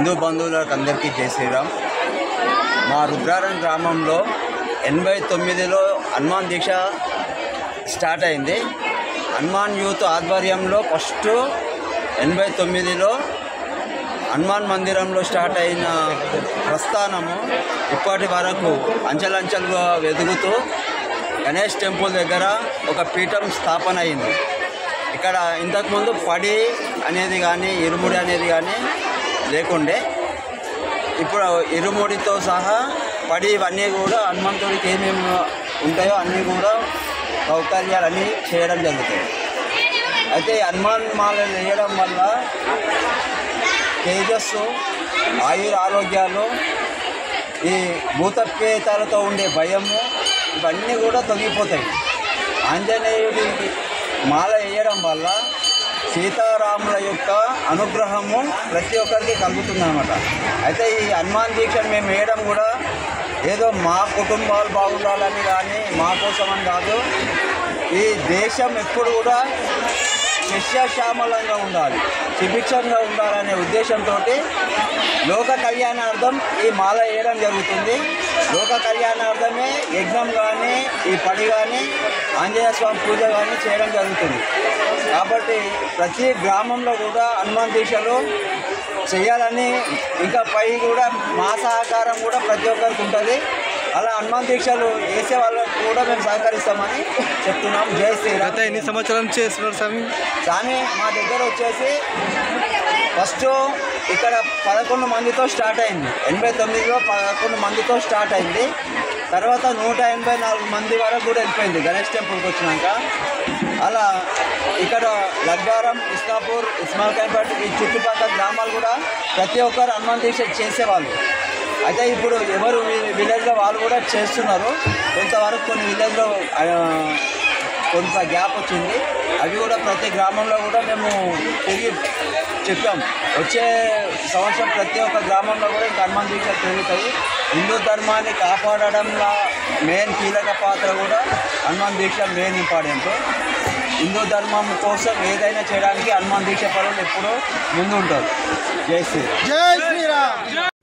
హిందూ బంధువులకు అందరికీ జై శ్రీరామ్. మా రుద్రారం గ్రామంలో 89లో హనుమాన్ దీక్ష స్టార్ట్ అయింది. హనుమాన్ యూత్ ఆధ్వర్యంలో ఫస్ట్ 89లో హనుమాన్ మందిరంలో స్టార్ట్ అయిన ప్రస్థానము ఇప్పటి వరకు అంచెలంచెలుగా వెదుగుతూ గణేష్ టెంపుల్ దగ్గర ఒక పీఠం స్థాపన అయింది. ఇక్కడ ఇంతకుముందు పడి అనేది కానీ ఇరుముడి అనేది కానీ లేకుండే, ఇప్పుడు ఇరుముడితో సహా పడి ఇవన్నీ కూడా హనుమంతుడికి ఏమేమి ఉంటాయో అన్నీ కూడా సౌకర్యాలన్నీ చేయడం జరుగుతుంది. అయితే హనుమాన్ మాల వేయడం వల్ల తేజస్సు, ఆరోగ్యాలు, ఈ భూతప్రేతాలతో ఉండే భయము ఇవన్నీ కూడా తొలగిపోతాయి. ఆంజనేయుడి మాల వేయడం వల్ల సీతారాముల యొక్క అనుగ్రహము ప్రతి ఒక్కరికి కలుగుతుందన్నమాట. అయితే ఈ హనుమాన్ దీక్షను మేము వేయడం కూడా ఏదో మా కుటుంబాలు బాగుండాలని కానీ మా కోసమని కాదు. ఈ దేశం ఎప్పుడు కూడా సస్యశ్యామలంగా ఉండాలి, సుభిక్షంగా ఉండాలనే ఉద్దేశంతో లోక కళ్యాణార్థం ఈ మాల వేయడం జరుగుతుంది. లోక కళ్యాణార్థమే యజ్ఞం కానీ ఈ పడి కానీ ఆంజనేయ స్వామి పూజ కానీ చేయడం జరుగుతుంది. కాబట్టి ప్రతి గ్రామంలో కూడా హనుమాన్ దీక్షలు చేయాలని, ఇంకా పై కూడా మా సహకారం కూడా ప్రతి ఒక్కరికి ఉంటుంది. అలా హనుమాన్ దీక్షలు వేసే వాళ్ళకు కూడా మేము సహకరిస్తామని చెప్తున్నాం. జై శ్రీరామ్. ఎన్ని సంవత్సరాలు చేస్తున్నారు స్వామి? మా దగ్గర వచ్చేసి ఫస్ట్ ఇక్కడ 11 మందితో స్టార్ట్ అయింది. 89లో 11 మందితో స్టార్ట్ అయింది. తర్వాత 184 మంది వరకు కూడా వెళ్ళిపోయింది గణేష్ టెంపుల్కి వచ్చినాక. అలా ఇక్కడ లగ్గారం, ఇస్నాపూర్, ఇస్మాయిల్ఖాన్పేట ఈ చుట్టుపక్కల గ్రామాలు కూడా ప్రతి ఒక్కరు హనుమాన్ దీక్ష చేసేవాళ్ళు. అయితే ఇప్పుడు ఎవరు విలేజ్లో వాళ్ళు కూడా చేస్తున్నారు. కొంతవరకు కొన్ని విలేజ్లో కొంత గ్యాప్ వచ్చింది. అవి కూడా ప్రతి గ్రామంలో కూడా మేము తిరిగి చెప్పాం. వచ్చే సంవత్సరం ప్రతి ఒక్క గ్రామంలో కూడా ఇంకా హనుమాన్ దీక్ష పెరుగుతాయి. హిందూ ధర్మాన్ని కాపాడడంలో మెయిన్ కీలక పాత్ర కూడా హనుమాన్ దీక్ష మెయిన్ ఇంపార్టెంట్. హిందూ ధర్మం కోసం ఏదైనా చేయడానికి హనుమాన్ దీక్ష పరులు ఎప్పుడూ ముందు ఉంటారు. జై శ్రీరామ్.